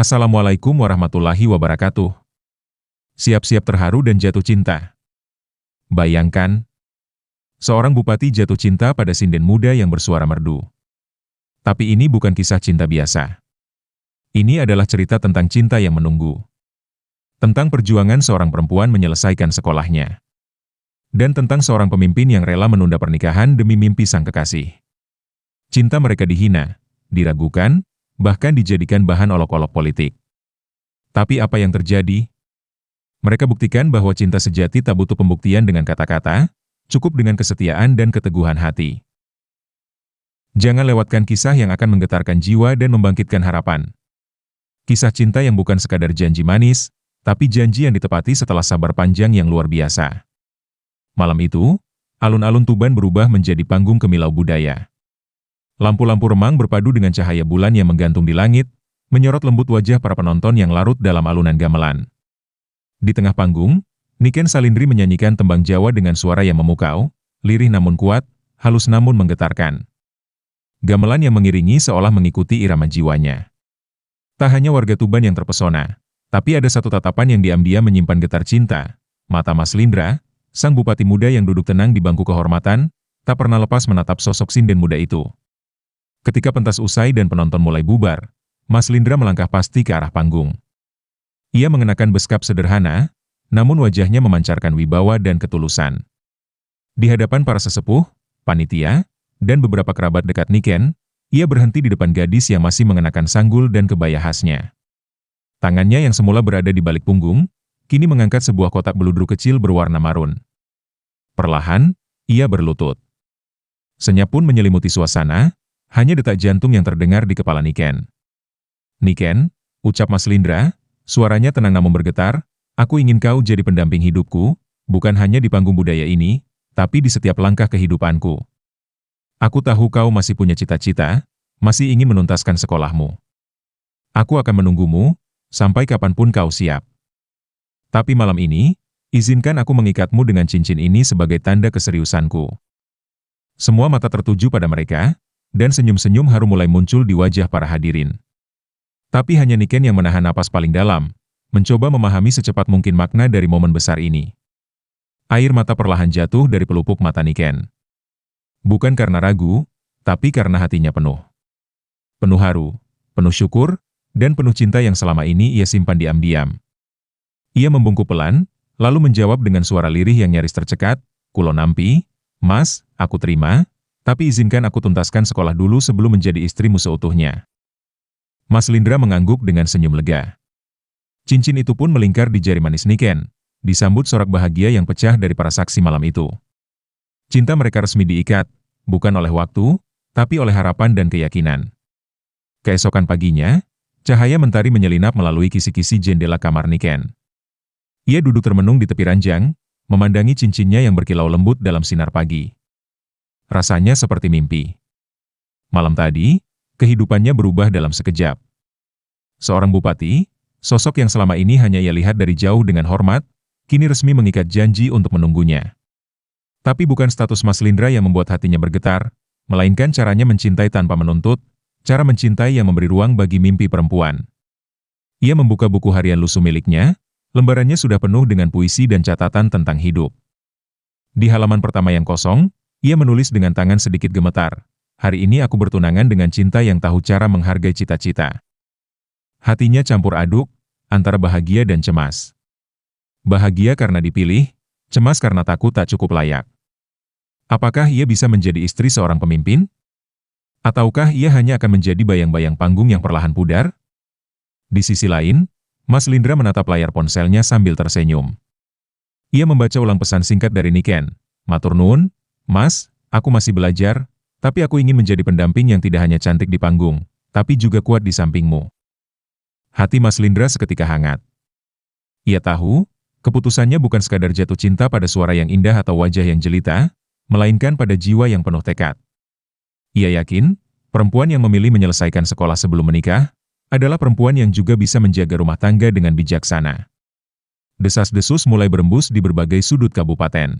Assalamualaikum warahmatullahi wabarakatuh. Siap-siap terharu dan jatuh cinta. Bayangkan, seorang bupati jatuh cinta pada sinden muda yang bersuara merdu. Tapi ini bukan kisah cinta biasa. Ini adalah cerita tentang cinta yang menunggu. Tentang perjuangan seorang perempuan menyelesaikan sekolahnya. Dan tentang seorang pemimpin yang rela menunda pernikahan demi mimpi sang kekasih. Cinta mereka dihina, diragukan, bahkan dijadikan bahan olok-olok politik. Tapi apa yang terjadi? Mereka buktikan bahwa cinta sejati tak butuh pembuktian dengan kata-kata, cukup dengan kesetiaan dan keteguhan hati. Jangan lewatkan kisah yang akan menggetarkan jiwa dan membangkitkan harapan. Kisah cinta yang bukan sekadar janji manis, tapi janji yang ditepati setelah sabar panjang yang luar biasa. Malam itu, alun-alun Tuban berubah menjadi panggung kemilau budaya. Lampu-lampu remang berpadu dengan cahaya bulan yang menggantung di langit, menyorot lembut wajah para penonton yang larut dalam alunan gamelan. Di tengah panggung, Niken Salindri menyanyikan tembang Jawa dengan suara yang memukau, lirih namun kuat, halus namun menggetarkan. Gamelan yang mengiringi seolah mengikuti irama jiwanya. Tak hanya warga Tuban yang terpesona, tapi ada satu tatapan yang diam-diam menyimpan getar cinta. Mata Mas Lindra, sang bupati muda yang duduk tenang di bangku kehormatan, tak pernah lepas menatap sosok sinden muda itu. Ketika pentas usai dan penonton mulai bubar, Mas Lindra melangkah pasti ke arah panggung. Ia mengenakan beskap sederhana, namun wajahnya memancarkan wibawa dan ketulusan. Di hadapan para sesepuh, panitia, dan beberapa kerabat dekat Niken, ia berhenti di depan gadis yang masih mengenakan sanggul dan kebaya khasnya. Tangannya yang semula berada di balik punggung, kini mengangkat sebuah kotak beludru kecil berwarna marun. Perlahan, ia berlutut. Senyap pun menyelimuti suasana, hanya detak jantung yang terdengar di kepala Niken. "Niken," ucap Mas Lindra, suaranya tenang namun bergetar, "aku ingin kau jadi pendamping hidupku, bukan hanya di panggung budaya ini, tapi di setiap langkah kehidupanku. Aku tahu kau masih punya cita-cita, masih ingin menuntaskan sekolahmu. Aku akan menunggumu, sampai kapanpun kau siap. Tapi malam ini, izinkan aku mengikatmu dengan cincin ini sebagai tanda keseriusanku." Semua mata tertuju pada mereka, dan senyum-senyum haru mulai muncul di wajah para hadirin. Tapi hanya Niken yang menahan napas paling dalam, mencoba memahami secepat mungkin makna dari momen besar ini. Air mata perlahan jatuh dari pelupuk mata Niken. Bukan karena ragu, tapi karena hatinya penuh. Penuh haru, penuh syukur, dan penuh cinta yang selama ini ia simpan diam-diam. Ia membungkuk pelan, lalu menjawab dengan suara lirih yang nyaris tercekat, "Kulo nampi, Mas, aku terima, tapi izinkan aku tuntaskan sekolah dulu sebelum menjadi istrimu seutuhnya." Mas Lindra mengangguk dengan senyum lega. Cincin itu pun melingkar di jari manis Niken, disambut sorak bahagia yang pecah dari para saksi malam itu. Cinta mereka resmi diikat, bukan oleh waktu, tapi oleh harapan dan keyakinan. Keesokan paginya, cahaya mentari menyelinap melalui kisi-kisi jendela kamar Niken. Ia duduk termenung di tepi ranjang, memandangi cincinnya yang berkilau lembut dalam sinar pagi. Rasanya seperti mimpi. Malam tadi, kehidupannya berubah dalam sekejap. Seorang bupati, sosok yang selama ini hanya ia lihat dari jauh dengan hormat, kini resmi mengikat janji untuk menunggunya. Tapi bukan status Mas Lindra yang membuat hatinya bergetar, melainkan caranya mencintai tanpa menuntut, cara mencintai yang memberi ruang bagi mimpi perempuan. Ia membuka buku harian lusuh miliknya, lembarannya sudah penuh dengan puisi dan catatan tentang hidup. Di halaman pertama yang kosong, ia menulis dengan tangan sedikit gemetar, "Hari ini aku bertunangan dengan cinta yang tahu cara menghargai cita-cita." Hatinya campur aduk, antara bahagia dan cemas. Bahagia karena dipilih, cemas karena takut tak cukup layak. Apakah ia bisa menjadi istri seorang pemimpin? Ataukah ia hanya akan menjadi bayang-bayang panggung yang perlahan pudar? Di sisi lain, Mas Lindra menatap layar ponselnya sambil tersenyum. Ia membaca ulang pesan singkat dari Niken, "Matur nuwun, Mas, aku masih belajar, tapi aku ingin menjadi pendamping yang tidak hanya cantik di panggung, tapi juga kuat di sampingmu." Hati Mas Lindra seketika hangat. Ia tahu, keputusannya bukan sekadar jatuh cinta pada suara yang indah atau wajah yang jelita, melainkan pada jiwa yang penuh tekad. Ia yakin, perempuan yang memilih menyelesaikan sekolah sebelum menikah, adalah perempuan yang juga bisa menjaga rumah tangga dengan bijaksana. Desas-desus mulai berembus di berbagai sudut kabupaten.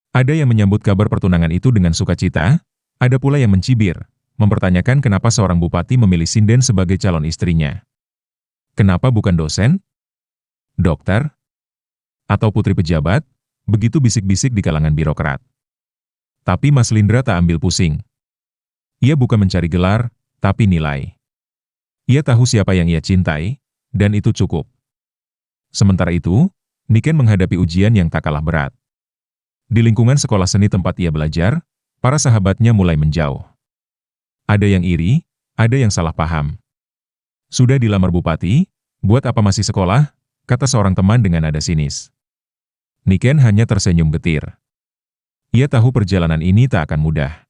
Ada yang menyambut kabar pertunangan itu dengan sukacita, ada pula yang mencibir, mempertanyakan kenapa seorang bupati memilih sinden sebagai calon istrinya. Kenapa bukan dosen, dokter, atau putri pejabat? Begitu bisik-bisik di kalangan birokrat. Tapi Mas Lindra tak ambil pusing. Ia bukan mencari gelar, tapi nilai. Ia tahu siapa yang ia cintai, dan itu cukup. Sementara itu, Niken menghadapi ujian yang tak kalah berat. Di lingkungan sekolah seni tempat ia belajar, para sahabatnya mulai menjauh. Ada yang iri, ada yang salah paham. Sudah dilamar bupati, buat apa masih sekolah? Kata seorang teman dengan nada sinis. Niken hanya tersenyum getir. Ia tahu perjalanan ini tak akan mudah.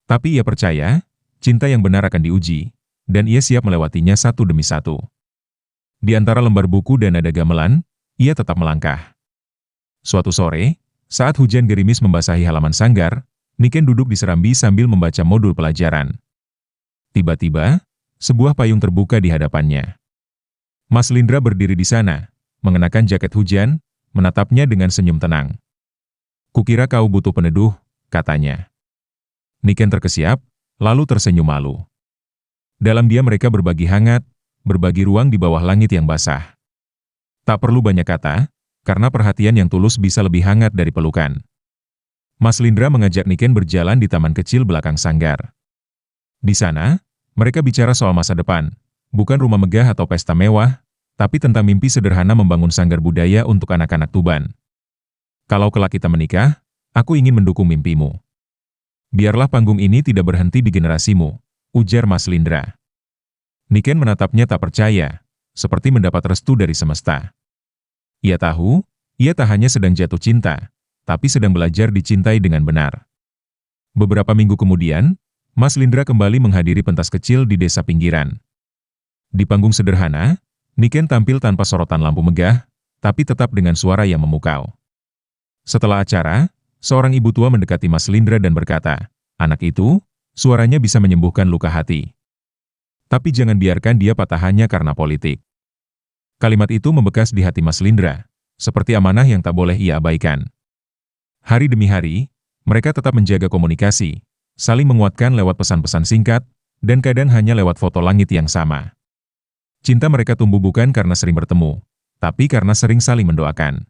Tapi ia percaya, cinta yang benar akan diuji, dan ia siap melewatinya satu demi satu. Di antara lembar buku dan nada gamelan, ia tetap melangkah. Suatu sore, saat hujan gerimis membasahi halaman sanggar, Niken duduk di serambi sambil membaca modul pelajaran. Tiba-tiba, sebuah payung terbuka di hadapannya. Mas Lindra berdiri di sana, mengenakan jaket hujan, menatapnya dengan senyum tenang. Kukira kau butuh peneduh, katanya. Niken terkesiap, lalu tersenyum malu. Dalam diam mereka berbagi hangat, berbagi ruang di bawah langit yang basah. Tak perlu banyak kata, karena perhatian yang tulus bisa lebih hangat dari pelukan. Mas Lindra mengajak Niken berjalan di taman kecil belakang sanggar. Di sana, mereka bicara soal masa depan, bukan rumah megah atau pesta mewah, tapi tentang mimpi sederhana membangun sanggar budaya untuk anak-anak Tuban. Kalau kelak kita menikah, aku ingin mendukung mimpimu. Biarlah panggung ini tidak berhenti di generasimu, ujar Mas Lindra. Niken menatapnya tak percaya, seperti mendapat restu dari semesta. Ia tahu, ia tak hanya sedang jatuh cinta, tapi sedang belajar dicintai dengan benar. Beberapa minggu kemudian, Mas Lindra kembali menghadiri pentas kecil di desa pinggiran. Di panggung sederhana, Niken tampil tanpa sorotan lampu megah, tapi tetap dengan suara yang memukau. Setelah acara, seorang ibu tua mendekati Mas Lindra dan berkata, "Anak itu, suaranya bisa menyembuhkan luka hati. Tapi jangan biarkan dia patah hanya karena politik." Kalimat itu membekas di hati Mas Lindra, seperti amanah yang tak boleh ia abaikan. Hari demi hari, mereka tetap menjaga komunikasi, saling menguatkan lewat pesan-pesan singkat, dan kadang hanya lewat foto langit yang sama. Cinta mereka tumbuh bukan karena sering bertemu, tapi karena sering saling mendoakan.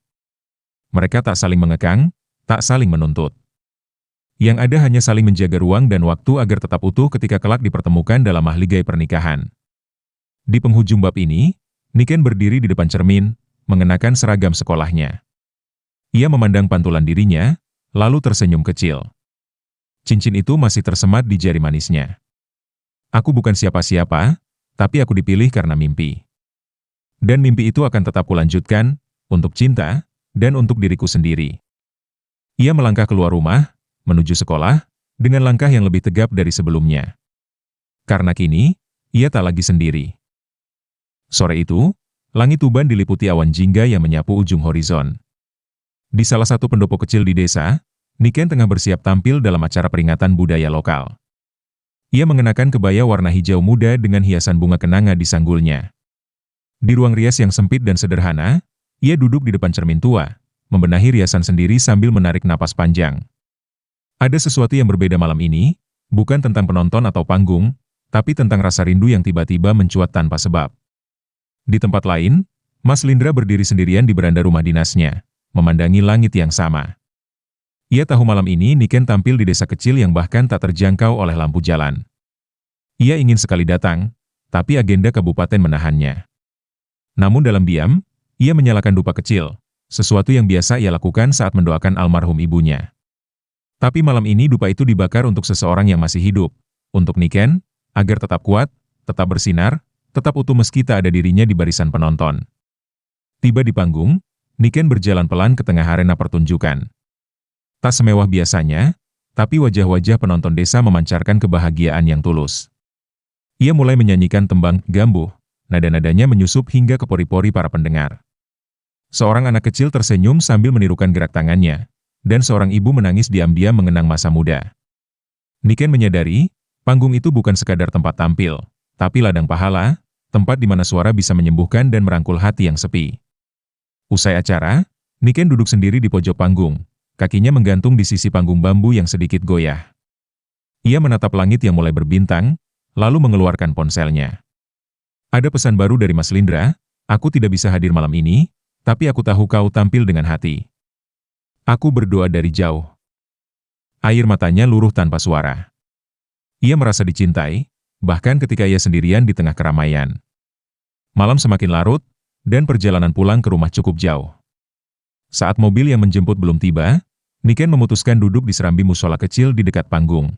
Mereka tak saling mengekang, tak saling menuntut. Yang ada hanya saling menjaga ruang dan waktu agar tetap utuh ketika kelak dipertemukan dalam mahligai pernikahan. Di penghujung bab ini, Niken berdiri di depan cermin, mengenakan seragam sekolahnya. Ia memandang pantulan dirinya, lalu tersenyum kecil. Cincin itu masih tersemat di jari manisnya. Aku bukan siapa-siapa, tapi aku dipilih karena mimpi. Dan mimpi itu akan tetap kulanjutkan, untuk cinta, dan untuk diriku sendiri. Ia melangkah keluar rumah, menuju sekolah, dengan langkah yang lebih tegap dari sebelumnya. Karena kini, ia tak lagi sendiri. Sore itu, langit Tuban diliputi awan jingga yang menyapu ujung horizon. Di salah satu pendopo kecil di desa, Niken tengah bersiap tampil dalam acara peringatan budaya lokal. Ia mengenakan kebaya warna hijau muda dengan hiasan bunga kenanga di sanggulnya. Di ruang rias yang sempit dan sederhana, ia duduk di depan cermin tua, membenahi riasan sendiri sambil menarik napas panjang. Ada sesuatu yang berbeda malam ini, bukan tentang penonton atau panggung, tapi tentang rasa rindu yang tiba-tiba mencuat tanpa sebab. Di tempat lain, Mas Lindra berdiri sendirian di beranda rumah dinasnya, memandangi langit yang sama. Ia tahu malam ini Niken tampil di desa kecil yang bahkan tak terjangkau oleh lampu jalan. Ia ingin sekali datang, tapi agenda kabupaten menahannya. Namun dalam diam, ia menyalakan dupa kecil, sesuatu yang biasa ia lakukan saat mendoakan almarhum ibunya. Tapi malam ini dupa itu dibakar untuk seseorang yang masih hidup, untuk Niken, agar tetap kuat, tetap bersinar, tetap utuh meski tak ada dirinya di barisan penonton. Tiba di panggung, Niken berjalan pelan ke tengah arena pertunjukan. Tak semewah biasanya, tapi wajah-wajah penonton desa memancarkan kebahagiaan yang tulus. Ia mulai menyanyikan tembang Gambuh, nada-nadanya menyusup hingga ke pori-pori para pendengar. Seorang anak kecil tersenyum sambil menirukan gerak tangannya, dan seorang ibu menangis diam-diam mengenang masa muda. Niken menyadari, panggung itu bukan sekadar tempat tampil, tapi ladang pahala, tempat di mana suara bisa menyembuhkan dan merangkul hati yang sepi. Usai acara, Niken duduk sendiri di pojok panggung, kakinya menggantung di sisi panggung bambu yang sedikit goyah. Ia menatap langit yang mulai berbintang, lalu mengeluarkan ponselnya. Ada pesan baru dari Mas Lindra, aku tidak bisa hadir malam ini, tapi aku tahu kau tampil dengan hati. Aku berdoa dari jauh. Air matanya luruh tanpa suara. Ia merasa dicintai, bahkan ketika ia sendirian di tengah keramaian. Malam semakin larut, dan perjalanan pulang ke rumah cukup jauh. Saat mobil yang menjemput belum tiba, Niken memutuskan duduk di serambi musola kecil di dekat panggung.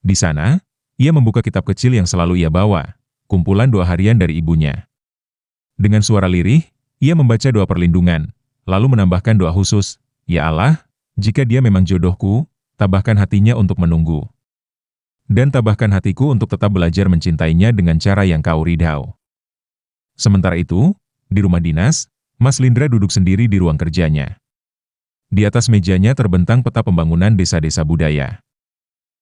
Di sana, ia membuka kitab kecil yang selalu ia bawa, kumpulan doa harian dari ibunya. Dengan suara lirih, ia membaca doa perlindungan, lalu menambahkan doa khusus, "Ya Allah, jika dia memang jodohku, tabahkan hatinya untuk menunggu. Dan tabahkan hatiku untuk tetap belajar mencintainya dengan cara yang kau ridhau." Sementara itu, di rumah dinas, Mas Lindra duduk sendiri di ruang kerjanya. Di atas mejanya terbentang peta pembangunan desa-desa budaya.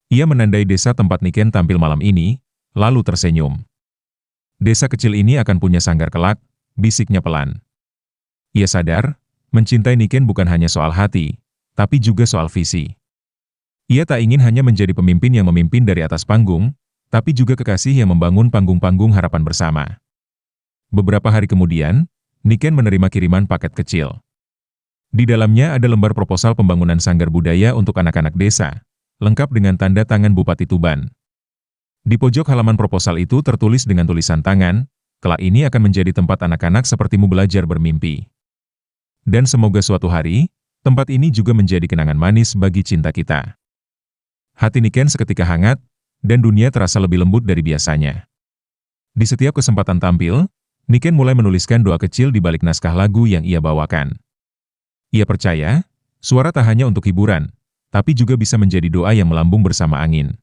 Ia menandai desa tempat Niken tampil malam ini, lalu tersenyum. Desa kecil ini akan punya sanggar kelak, bisiknya pelan. Ia sadar, mencintai Niken bukan hanya soal hati, tapi juga soal visi. Ia tak ingin hanya menjadi pemimpin yang memimpin dari atas panggung, tapi juga kekasih yang membangun panggung-panggung harapan bersama. Beberapa hari kemudian, Niken menerima kiriman paket kecil. Di dalamnya ada lembar proposal pembangunan sanggar budaya untuk anak-anak desa, lengkap dengan tanda tangan Bupati Tuban. Di pojok halaman proposal itu tertulis dengan tulisan tangan, "Kelak ini akan menjadi tempat anak-anak sepertimu belajar bermimpi. Dan semoga suatu hari, tempat ini juga menjadi kenangan manis bagi cinta kita." Hati Niken seketika hangat, dan dunia terasa lebih lembut dari biasanya. Di setiap kesempatan tampil, Niken mulai menuliskan doa kecil di balik naskah lagu yang ia bawakan. Ia percaya, suara tak hanya untuk hiburan, tapi juga bisa menjadi doa yang melambung bersama angin.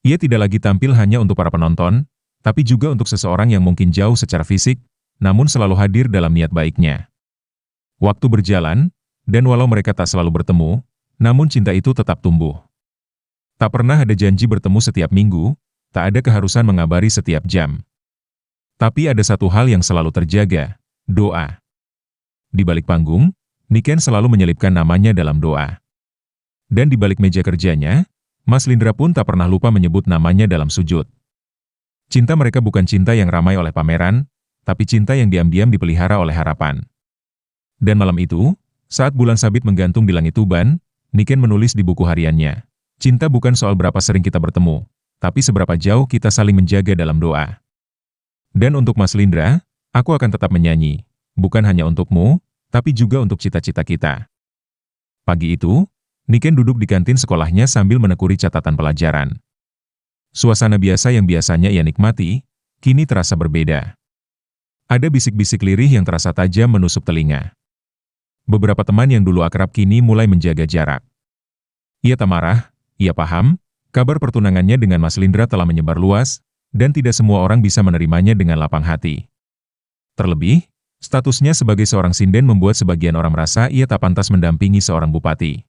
Ia tidak lagi tampil hanya untuk para penonton, tapi juga untuk seseorang yang mungkin jauh secara fisik, namun selalu hadir dalam niat baiknya. Waktu berjalan, dan walau mereka tak selalu bertemu, namun cinta itu tetap tumbuh. Tak pernah ada janji bertemu setiap minggu, tak ada keharusan mengabari setiap jam. Tapi ada satu hal yang selalu terjaga, doa. Di balik panggung, Niken selalu menyelipkan namanya dalam doa. Dan di balik meja kerjanya, Mas Lindra pun tak pernah lupa menyebut namanya dalam sujud. Cinta mereka bukan cinta yang ramai oleh pameran, tapi cinta yang diam-diam dipelihara oleh harapan. Dan malam itu, saat bulan sabit menggantung di langit Tuban, Niken menulis di buku hariannya, "Cinta bukan soal berapa sering kita bertemu, tapi seberapa jauh kita saling menjaga dalam doa." Dan untuk Mas Lindra, aku akan tetap menyanyi, bukan hanya untukmu, tapi juga untuk cita-cita kita. Pagi itu, Niken duduk di kantin sekolahnya sambil menekuri catatan pelajaran. Suasana biasa yang biasanya ia nikmati, kini terasa berbeda. Ada bisik-bisik lirih yang terasa tajam menusuk telinga. Beberapa teman yang dulu akrab kini mulai menjaga jarak. Ia tak marah, ia paham, kabar pertunangannya dengan Mas Lindra telah menyebar luas, dan tidak semua orang bisa menerimanya dengan lapang hati. Terlebih, statusnya sebagai seorang sinden membuat sebagian orang merasa ia tak pantas mendampingi seorang bupati.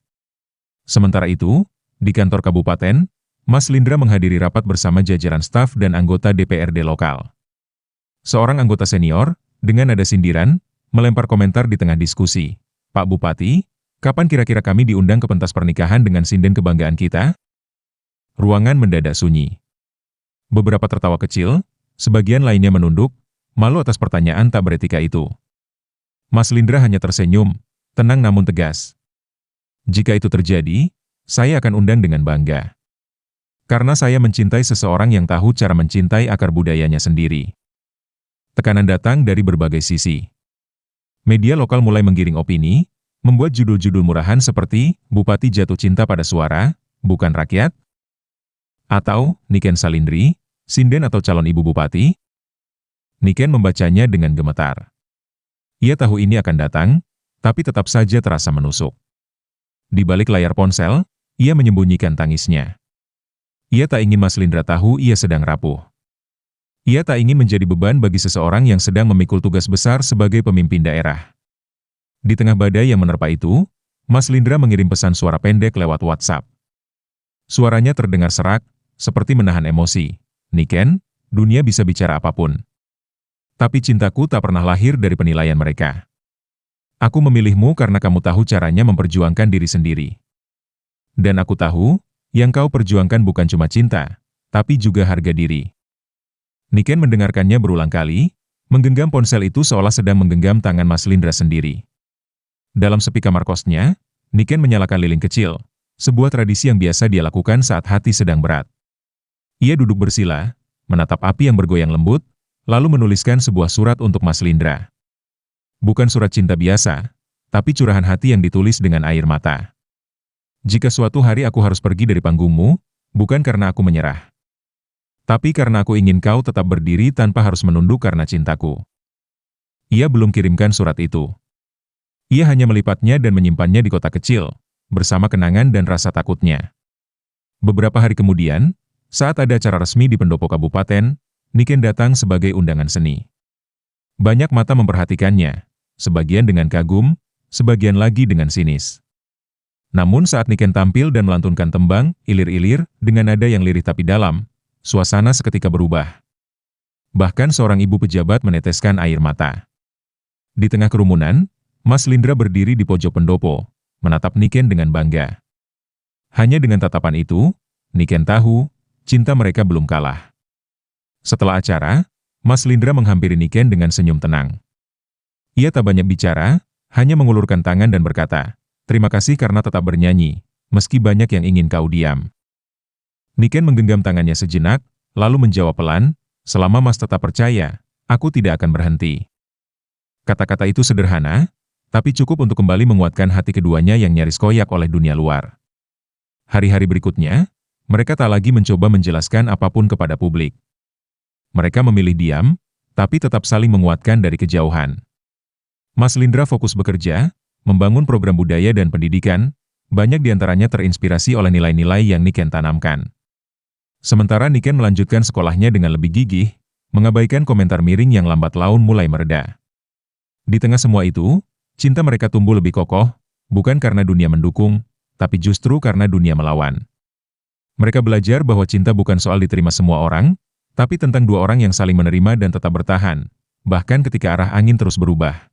Sementara itu, di kantor kabupaten, Mas Lindra menghadiri rapat bersama jajaran staf dan anggota DPRD lokal. Seorang anggota senior, dengan nada sindiran, melempar komentar di tengah diskusi, "Pak Bupati, kapan kira-kira kami diundang ke pentas pernikahan dengan sinden kebanggaan kita?" Ruangan mendadak sunyi. Beberapa tertawa kecil, sebagian lainnya menunduk, malu atas pertanyaan tak beretika itu. Mas Lindra hanya tersenyum, tenang namun tegas. "Jika itu terjadi, saya akan undang dengan bangga. Karena saya mencintai seseorang yang tahu cara mencintai akar budayanya sendiri." Tekanan datang dari berbagai sisi. Media lokal mulai menggiring opini, membuat judul-judul murahan seperti "Bupati jatuh cinta pada suara, bukan rakyat?" Atau "Niken Salindri, sinden atau calon ibu bupati?" Niken membacanya dengan gemetar. Ia tahu ini akan datang, tapi tetap saja terasa menusuk. Di balik layar ponsel, ia menyembunyikan tangisnya. Ia tak ingin Mas Lindra tahu ia sedang rapuh. Ia tak ingin menjadi beban bagi seseorang yang sedang memikul tugas besar sebagai pemimpin daerah. Di tengah badai yang menerpa itu, Mas Lindra mengirim pesan suara pendek lewat WhatsApp. Suaranya terdengar serak, seperti menahan emosi. "Niken, dunia bisa bicara apapun. Tapi cintaku tak pernah lahir dari penilaian mereka. Aku memilihmu karena kamu tahu caranya memperjuangkan diri sendiri. Dan aku tahu, yang kau perjuangkan bukan cuma cinta, tapi juga harga diri." Niken mendengarkannya berulang kali, menggenggam ponsel itu seolah sedang menggenggam tangan Mas Lindra sendiri. Dalam sepi kamar kosnya, Niken menyalakan lilin kecil, sebuah tradisi yang biasa dia lakukan saat hati sedang berat. Ia duduk bersila, menatap api yang bergoyang lembut, lalu menuliskan sebuah surat untuk Mas Lindra. Bukan surat cinta biasa, tapi curahan hati yang ditulis dengan air mata. Jika suatu hari aku harus pergi dari panggungmu, bukan karena aku menyerah, tapi karena aku ingin kau tetap berdiri tanpa harus menunduk karena cintaku. Ia belum kirimkan surat itu. Ia hanya melipatnya dan menyimpannya di kotak kecil, bersama kenangan dan rasa takutnya. Beberapa hari kemudian, saat ada acara resmi di pendopo kabupaten, Niken datang sebagai undangan seni. Banyak mata memperhatikannya, sebagian dengan kagum, sebagian lagi dengan sinis. Namun saat Niken tampil dan melantunkan tembang, ilir-ilir, dengan nada yang lirih tapi dalam, suasana seketika berubah. Bahkan seorang ibu pejabat meneteskan air mata. Di tengah kerumunan, Mas Lindra berdiri di pojok pendopo, menatap Niken dengan bangga. Hanya dengan tatapan itu, Niken tahu, cinta mereka belum kalah. Setelah acara, Mas Lindra menghampiri Niken dengan senyum tenang. Ia tak banyak bicara, hanya mengulurkan tangan dan berkata, "Terima kasih karena tetap bernyanyi, meski banyak yang ingin kau diam." Niken menggenggam tangannya sejenak, lalu menjawab pelan, "Selama Mas tetap percaya, aku tidak akan berhenti." Kata-kata itu sederhana, tapi cukup untuk kembali menguatkan hati keduanya yang nyaris koyak oleh dunia luar. Hari-hari berikutnya, mereka tak lagi mencoba menjelaskan apapun kepada publik. Mereka memilih diam, tapi tetap saling menguatkan dari kejauhan. Mas Lindra fokus bekerja, membangun program budaya dan pendidikan, banyak di antaranya terinspirasi oleh nilai-nilai yang Niken tanamkan. Sementara Niken melanjutkan sekolahnya dengan lebih gigih, mengabaikan komentar miring yang lambat laun mulai mereda. Di tengah semua itu, cinta mereka tumbuh lebih kokoh, bukan karena dunia mendukung, tapi justru karena dunia melawan. Mereka belajar bahwa cinta bukan soal diterima semua orang, tapi tentang dua orang yang saling menerima dan tetap bertahan, bahkan ketika arah angin terus berubah.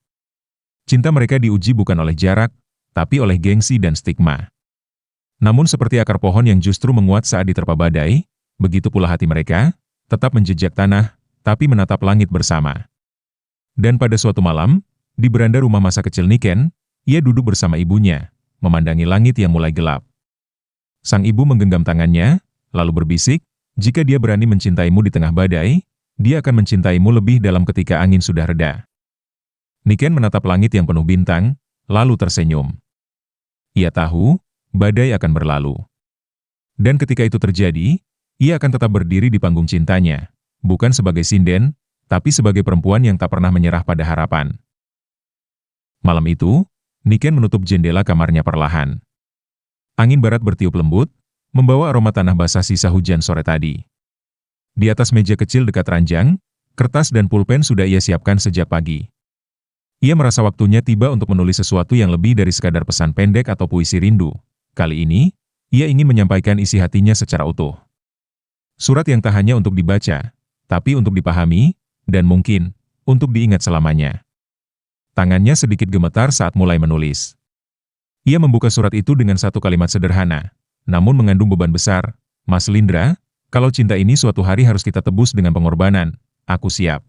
Cinta mereka diuji bukan oleh jarak, tapi oleh gengsi dan stigma. Namun seperti akar pohon yang justru menguat saat diterpa badai, begitu pula hati mereka, tetap menjejak tanah, tapi menatap langit bersama. Dan pada suatu malam, di beranda rumah masa kecil Niken, ia duduk bersama ibunya, memandangi langit yang mulai gelap. Sang ibu menggenggam tangannya, lalu berbisik, "Jika dia berani mencintaimu di tengah badai, dia akan mencintaimu lebih dalam ketika angin sudah reda." Niken menatap langit yang penuh bintang, lalu tersenyum. Ia tahu, badai akan berlalu. Dan ketika itu terjadi, ia akan tetap berdiri di panggung cintanya, bukan sebagai sinden, tapi sebagai perempuan yang tak pernah menyerah pada harapan. Malam itu, Niken menutup jendela kamarnya perlahan. Angin barat bertiup lembut, membawa aroma tanah basah sisa hujan sore tadi. Di atas meja kecil dekat ranjang, kertas dan pulpen sudah ia siapkan sejak pagi. Ia merasa waktunya tiba untuk menulis sesuatu yang lebih dari sekadar pesan pendek atau puisi rindu. Kali ini, ia ingin menyampaikan isi hatinya secara utuh. Surat yang tak hanya untuk dibaca, tapi untuk dipahami, dan mungkin, untuk diingat selamanya. Tangannya sedikit gemetar saat mulai menulis. Ia membuka surat itu dengan satu kalimat sederhana, namun mengandung beban besar. "Mas Lindra, kalau cinta ini suatu hari harus kita tebus dengan pengorbanan, aku siap.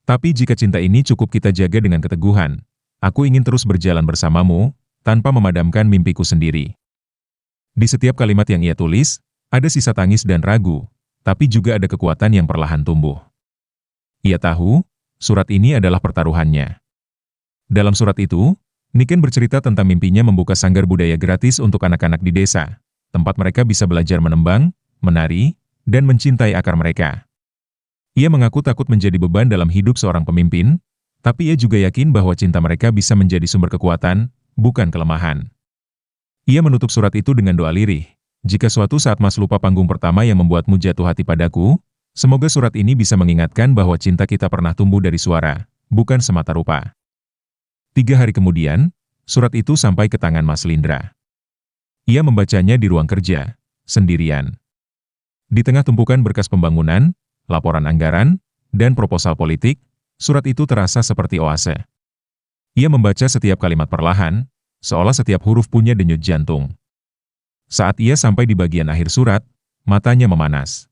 Tapi jika cinta ini cukup kita jaga dengan keteguhan, aku ingin terus berjalan bersamamu, tanpa memadamkan mimpiku sendiri." Di setiap kalimat yang ia tulis, ada sisa tangis dan ragu, tapi juga ada kekuatan yang perlahan tumbuh. Ia tahu, surat ini adalah pertaruhannya. Dalam surat itu, Niken bercerita tentang mimpinya membuka sanggar budaya gratis untuk anak-anak di desa, tempat mereka bisa belajar menembang, menari, dan mencintai akar mereka. Ia mengaku takut menjadi beban dalam hidup seorang pemimpin, tapi ia juga yakin bahwa cinta mereka bisa menjadi sumber kekuatan, bukan kelemahan. Ia menutup surat itu dengan doa lirih, "Jika suatu saat Mas lupa panggung pertama yang membuatmu jatuh hati padaku, semoga surat ini bisa mengingatkan bahwa cinta kita pernah tumbuh dari suara, bukan semata rupa." 3 hari kemudian, surat itu sampai ke tangan Mas Lindra. Ia membacanya di ruang kerja, sendirian. Di tengah tumpukan berkas pembangunan, laporan anggaran, dan proposal politik, surat itu terasa seperti oase. Ia membaca setiap kalimat perlahan, seolah setiap huruf punya denyut jantung. Saat ia sampai di bagian akhir surat, matanya memanas.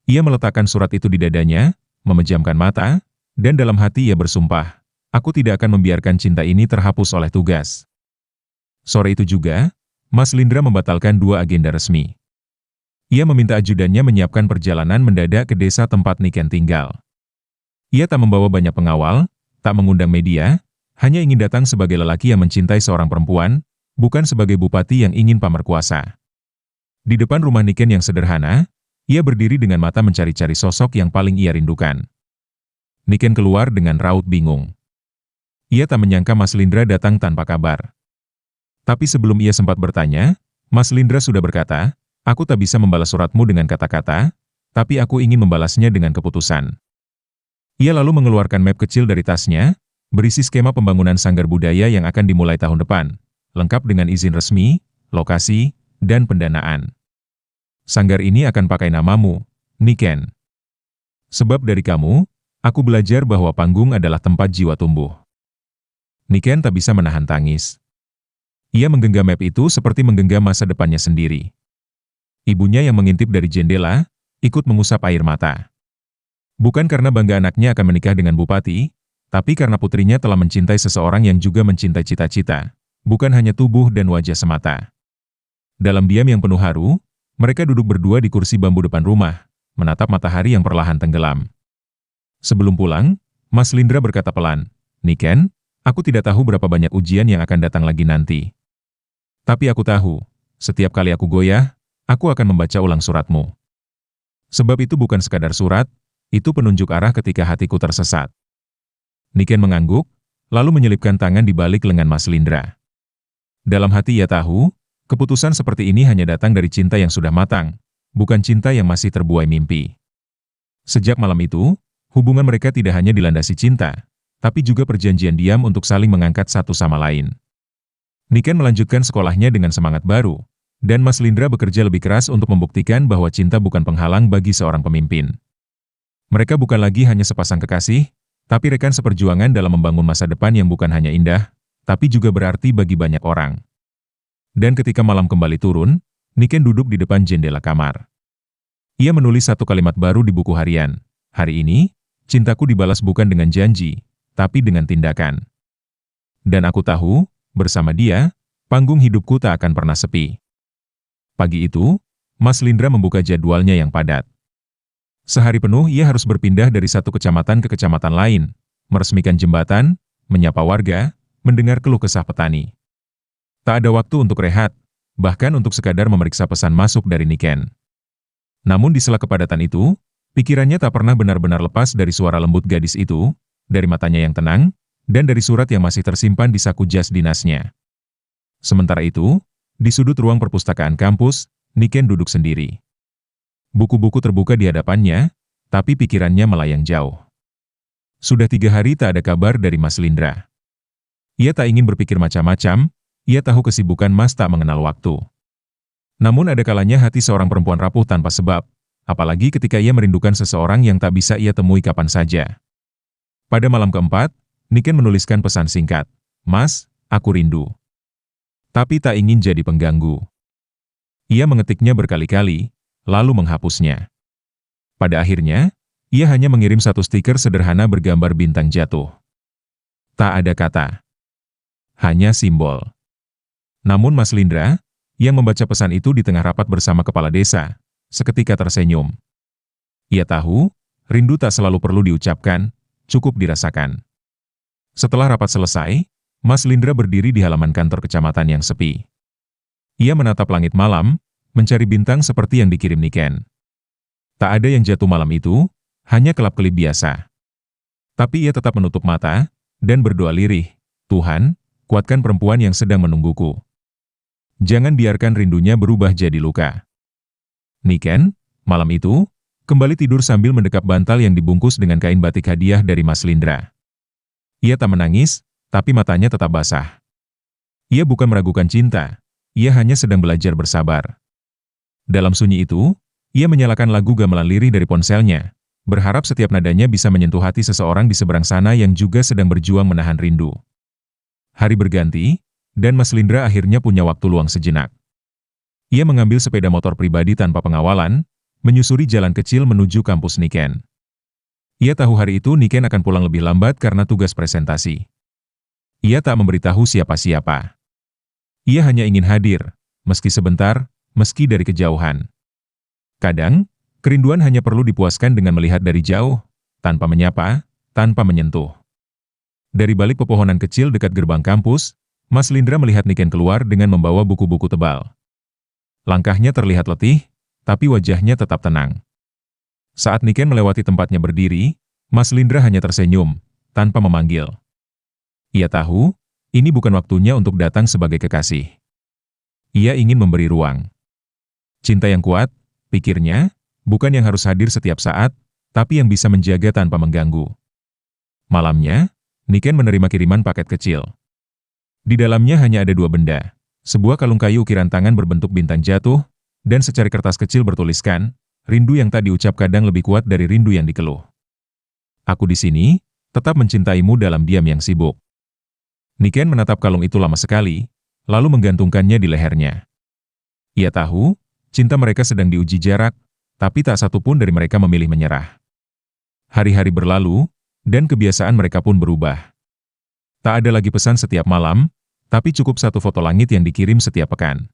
Ia meletakkan surat itu di dadanya, memejamkan mata, dan dalam hati ia bersumpah, aku tidak akan membiarkan cinta ini terhapus oleh tugas. Sore itu juga, Mas Lindra membatalkan 2 agenda resmi. Ia meminta ajudannya menyiapkan perjalanan mendadak ke desa tempat Niken tinggal. Ia tak membawa banyak pengawal, tak mengundang media, hanya ingin datang sebagai lelaki yang mencintai seorang perempuan, bukan sebagai bupati yang ingin pamer kuasa. Di depan rumah Niken yang sederhana, ia berdiri dengan mata mencari-cari sosok yang paling ia rindukan. Niken keluar dengan raut bingung. Ia tak menyangka Mas Lindra datang tanpa kabar. Tapi sebelum ia sempat bertanya, Mas Lindra sudah berkata, aku tak bisa membalas suratmu dengan kata-kata, tapi aku ingin membalasnya dengan keputusan. Ia lalu mengeluarkan map kecil dari tasnya, berisi skema pembangunan sanggar budaya yang akan dimulai tahun depan, lengkap dengan izin resmi, lokasi, dan pendanaan. Sanggar ini akan pakai namamu, Niken. Sebab dari kamu, aku belajar bahwa panggung adalah tempat jiwa tumbuh. Niken tak bisa menahan tangis. Ia menggenggam map itu seperti menggenggam masa depannya sendiri. Ibunya yang mengintip dari jendela, ikut mengusap air mata. Bukan karena bangga anaknya akan menikah dengan bupati, tapi karena putrinya telah mencintai seseorang yang juga mencintai cita-cita, bukan hanya tubuh dan wajah semata. Dalam diam yang penuh haru, mereka duduk berdua di kursi bambu depan rumah, menatap matahari yang perlahan tenggelam. Sebelum pulang, Mas Lindra berkata pelan, Niken, aku tidak tahu berapa banyak ujian yang akan datang lagi nanti. Tapi aku tahu, setiap kali aku goyah, aku akan membaca ulang suratmu. Sebab itu bukan sekadar surat, itu penunjuk arah ketika hatiku tersesat. Niken mengangguk, lalu menyelipkan tangan di balik lengan Mas Lindra. Dalam hati ia tahu, keputusan seperti ini hanya datang dari cinta yang sudah matang, bukan cinta yang masih terbuai mimpi. Sejak malam itu, hubungan mereka tidak hanya dilandasi cinta, tapi juga perjanjian diam untuk saling mengangkat satu sama lain. Niken melanjutkan sekolahnya dengan semangat baru, dan Mas Lindra bekerja lebih keras untuk membuktikan bahwa cinta bukan penghalang bagi seorang pemimpin. Mereka bukan lagi hanya sepasang kekasih, tapi rekan seperjuangan dalam membangun masa depan yang bukan hanya indah, tapi juga berarti bagi banyak orang. Dan ketika malam kembali turun, Niken duduk di depan jendela kamar. Ia menulis satu kalimat baru di buku harian. Hari ini, cintaku dibalas bukan dengan janji, tapi dengan tindakan. Dan aku tahu, bersama dia, panggung hidupku tak akan pernah sepi. Pagi itu, Mas Lindra membuka jadwalnya yang padat. Sehari penuh ia harus berpindah dari satu kecamatan ke kecamatan lain, meresmikan jembatan, menyapa warga, mendengar keluh kesah petani. Tak ada waktu untuk rehat, bahkan untuk sekadar memeriksa pesan masuk dari Niken. Namun di sela kepadatan itu, pikirannya tak pernah benar-benar lepas dari suara lembut gadis itu, dari matanya yang tenang, dan dari surat yang masih tersimpan di saku jas dinasnya. Sementara itu, di sudut ruang perpustakaan kampus, Niken duduk sendiri. Buku-buku terbuka di hadapannya, tapi pikirannya melayang jauh. Sudah 3 hari tak ada kabar dari Mas Lindra. Ia tak ingin berpikir macam-macam, ia tahu kesibukan Mas tak mengenal waktu. Namun ada kalanya hati seorang perempuan rapuh tanpa sebab, apalagi ketika ia merindukan seseorang yang tak bisa ia temui kapan saja. Pada malam keempat, Niken menuliskan pesan singkat, Mas, aku rindu. Tapi tak ingin jadi pengganggu. Ia mengetiknya berkali-kali, lalu menghapusnya. Pada akhirnya, ia hanya mengirim satu stiker sederhana bergambar bintang jatuh. Tak ada kata. Hanya simbol. Namun Mas Lindra, yang membaca pesan itu di tengah rapat bersama kepala desa, seketika tersenyum. Ia tahu, rindu tak selalu perlu diucapkan, cukup dirasakan. Setelah rapat selesai, Mas Lindra berdiri di halaman kantor kecamatan yang sepi. Ia menatap langit malam, mencari bintang seperti yang dikirim Niken. Tak ada yang jatuh malam itu, hanya kelap-kelip biasa. Tapi ia tetap menutup mata, dan berdoa lirih, Tuhan, kuatkan perempuan yang sedang menungguku. Jangan biarkan rindunya berubah jadi luka. Niken, malam itu, kembali tidur sambil mendekap bantal yang dibungkus dengan kain batik hadiah dari Mas Lindra. Ia tak menangis, tapi matanya tetap basah. Ia bukan meragukan cinta, ia hanya sedang belajar bersabar. Dalam sunyi itu, ia menyalakan lagu gamelan lirih dari ponselnya, berharap setiap nadanya bisa menyentuh hati seseorang di seberang sana yang juga sedang berjuang menahan rindu. Hari berganti, dan Mas Lindra akhirnya punya waktu luang sejenak. Ia mengambil sepeda motor pribadi tanpa pengawalan, menyusuri jalan kecil menuju kampus Niken. Ia tahu hari itu Niken akan pulang lebih lambat karena tugas presentasi. Ia tak memberitahu siapa-siapa. Ia hanya ingin hadir, meski sebentar, meski dari kejauhan. Kadang, kerinduan hanya perlu dipuaskan dengan melihat dari jauh, tanpa menyapa, tanpa menyentuh. Dari balik pepohonan kecil dekat gerbang kampus, Mas Lindra melihat Niken keluar dengan membawa buku-buku tebal. Langkahnya terlihat letih, tapi wajahnya tetap tenang. Saat Niken melewati tempatnya berdiri, Mas Lindra hanya tersenyum, tanpa memanggil. Ia tahu, ini bukan waktunya untuk datang sebagai kekasih. Ia ingin memberi ruang. Cinta yang kuat, pikirnya, bukan yang harus hadir setiap saat, tapi yang bisa menjaga tanpa mengganggu. Malamnya, Niken menerima kiriman paket kecil. Di dalamnya hanya ada 2 benda, sebuah kalung kayu ukiran tangan berbentuk bintang jatuh, dan secari kertas kecil bertuliskan, rindu yang tak diucap kadang lebih kuat dari rindu yang dikeluh. Aku di sini, tetap mencintaimu dalam diam yang sibuk. Niken menatap kalung itu lama sekali, lalu menggantungkannya di lehernya. Ia tahu, cinta mereka sedang diuji jarak, tapi tak satu pun dari mereka memilih menyerah. Hari-hari berlalu, dan kebiasaan mereka pun berubah. Tak ada lagi pesan setiap malam, tapi cukup satu foto langit yang dikirim setiap pekan.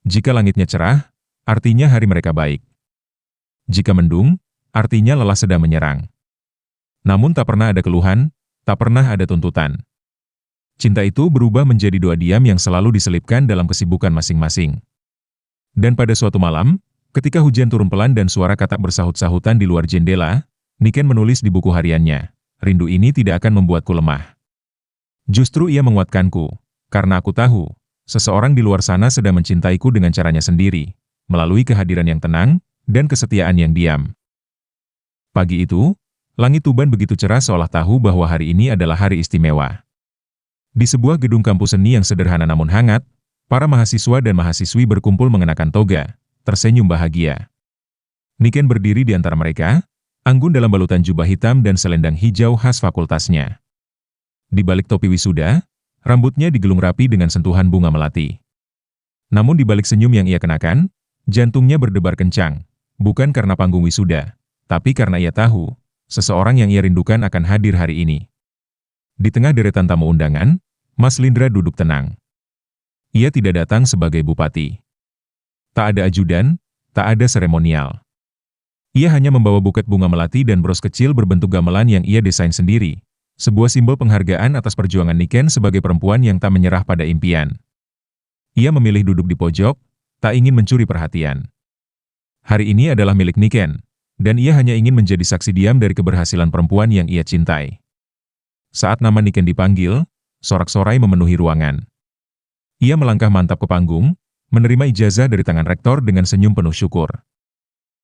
Jika langitnya cerah, artinya hari mereka baik. Jika mendung, artinya lelah sedang menyerang. Namun tak pernah ada keluhan, tak pernah ada tuntutan. Cinta itu berubah menjadi doa diam yang selalu diselipkan dalam kesibukan masing-masing. Dan pada suatu malam, ketika hujan turun pelan dan suara katak bersahut-sahutan di luar jendela, Niken menulis di buku hariannya, rindu ini tidak akan membuatku lemah. Justru ia menguatkanku, karena aku tahu, seseorang di luar sana sedang mencintaiku dengan caranya sendiri, melalui kehadiran yang tenang, dan kesetiaan yang diam. Pagi itu, langit Tuban begitu cerah seolah tahu bahwa hari ini adalah hari istimewa. Di sebuah gedung kampus seni yang sederhana namun hangat, para mahasiswa dan mahasiswi berkumpul mengenakan toga, tersenyum bahagia. Niken berdiri di antara mereka, anggun dalam balutan jubah hitam dan selendang hijau khas fakultasnya. Di balik topi wisuda, rambutnya digelung rapi dengan sentuhan bunga melati. Namun di balik senyum yang ia kenakan, jantungnya berdebar kencang, bukan karena panggung wisuda, tapi karena ia tahu, seseorang yang ia rindukan akan hadir hari ini. Di tengah deretan tamu undangan, Mas Lindra duduk tenang. Ia tidak datang sebagai bupati. Tak ada ajudan, tak ada seremonial. Ia hanya membawa buket bunga melati dan bros kecil berbentuk gamelan yang ia desain sendiri, sebuah simbol penghargaan atas perjuangan Niken sebagai perempuan yang tak menyerah pada impian. Ia memilih duduk di pojok, tak ingin mencuri perhatian. Hari ini adalah milik Niken, dan ia hanya ingin menjadi saksi diam dari keberhasilan perempuan yang ia cintai. Saat nama Niken dipanggil, sorak-sorai memenuhi ruangan. Ia melangkah mantap ke panggung, menerima ijazah dari tangan rektor dengan senyum penuh syukur.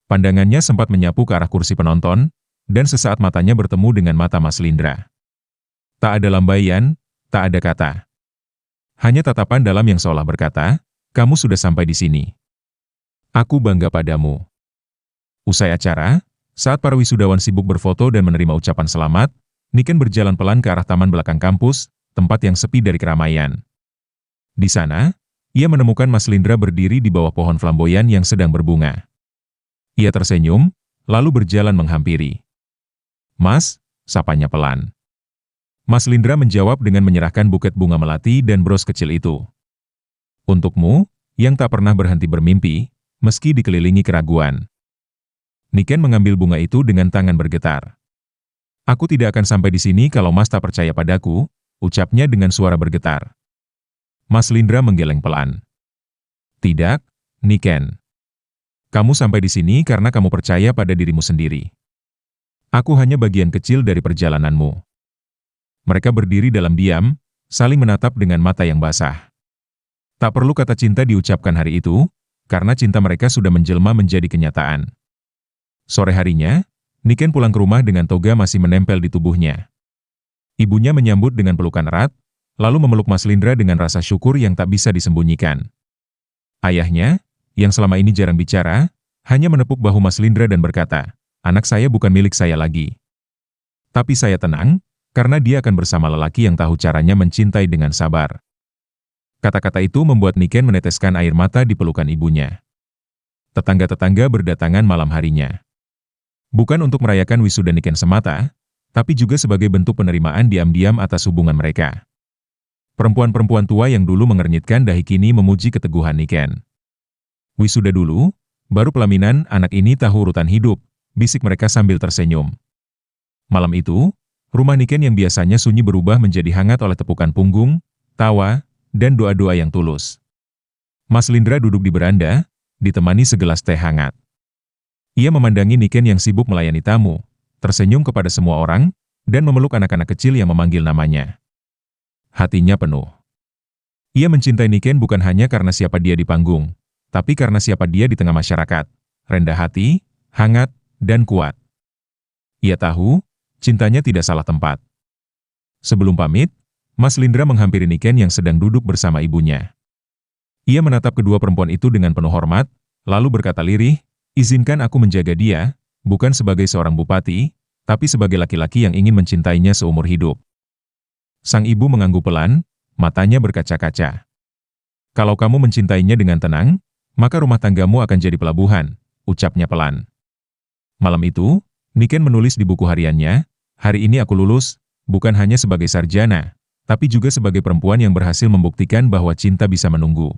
Pandangannya sempat menyapu ke arah kursi penonton, dan sesaat matanya bertemu dengan mata Mas Lindra. Tak ada lambaian, tak ada kata. Hanya tatapan dalam yang seolah berkata, kamu sudah sampai di sini. Aku bangga padamu. Usai acara, saat para wisudawan sibuk berfoto dan menerima ucapan selamat, Niken berjalan pelan ke arah taman belakang kampus, tempat yang sepi dari keramaian. Di sana, ia menemukan Mas Lindra berdiri di bawah pohon flamboyan yang sedang berbunga. Ia tersenyum, lalu berjalan menghampiri. Mas, sapanya pelan. Mas Lindra menjawab dengan menyerahkan buket bunga melati dan bros kecil itu. Untukmu, yang tak pernah berhenti bermimpi, meski dikelilingi keraguan. Niken mengambil bunga itu dengan tangan bergetar. Aku tidak akan sampai di sini kalau Mas tak percaya padaku, ucapnya dengan suara bergetar. Mas Lindra menggeleng pelan. Tidak, Niken. Kamu sampai di sini karena kamu percaya pada dirimu sendiri. Aku hanya bagian kecil dari perjalananmu. Mereka berdiri dalam diam, saling menatap dengan mata yang basah. Tak perlu kata cinta diucapkan hari itu, karena cinta mereka sudah menjelma menjadi kenyataan. Sore harinya, Niken pulang ke rumah dengan toga masih menempel di tubuhnya. Ibunya menyambut dengan pelukan erat, lalu memeluk Mas Lindra dengan rasa syukur yang tak bisa disembunyikan. Ayahnya, yang selama ini jarang bicara, hanya menepuk bahu Mas Lindra dan berkata, anak saya bukan milik saya lagi. Tapi saya tenang, karena dia akan bersama lelaki yang tahu caranya mencintai dengan sabar. Kata-kata itu membuat Niken meneteskan air mata di pelukan ibunya. Tetangga-tetangga berdatangan malam harinya. Bukan untuk merayakan wisuda Niken semata, tapi juga sebagai bentuk penerimaan diam-diam atas hubungan mereka. Perempuan-perempuan tua yang dulu mengernyitkan dahi kini memuji keteguhan Niken. Wisuda dulu, baru pelaminan, anak ini tahu urutan hidup, bisik mereka sambil tersenyum. Malam itu, rumah Niken yang biasanya sunyi berubah menjadi hangat oleh tepukan punggung, tawa, dan doa-doa yang tulus. Mas Lindra duduk di beranda, ditemani segelas teh hangat. Ia memandangi Niken yang sibuk melayani tamu, tersenyum kepada semua orang, dan memeluk anak-anak kecil yang memanggil namanya. Hatinya penuh. Ia mencintai Niken bukan hanya karena siapa dia di panggung, tapi karena siapa dia di tengah masyarakat, rendah hati, hangat, dan kuat. Ia tahu, cintanya tidak salah tempat. Sebelum pamit, Mas Lindra menghampiri Niken yang sedang duduk bersama ibunya. Ia menatap kedua perempuan itu dengan penuh hormat, lalu berkata lirih, "Izinkan aku menjaga dia, bukan sebagai seorang bupati, tapi sebagai laki-laki yang ingin mencintainya seumur hidup." Sang ibu mengangguk pelan, matanya berkaca-kaca. "Kalau kamu mencintainya dengan tenang, maka rumah tanggamu akan jadi pelabuhan," ucapnya pelan. Malam itu, Niken menulis di buku hariannya, "Hari ini aku lulus, bukan hanya sebagai sarjana, tapi juga sebagai perempuan yang berhasil membuktikan bahwa cinta bisa menunggu."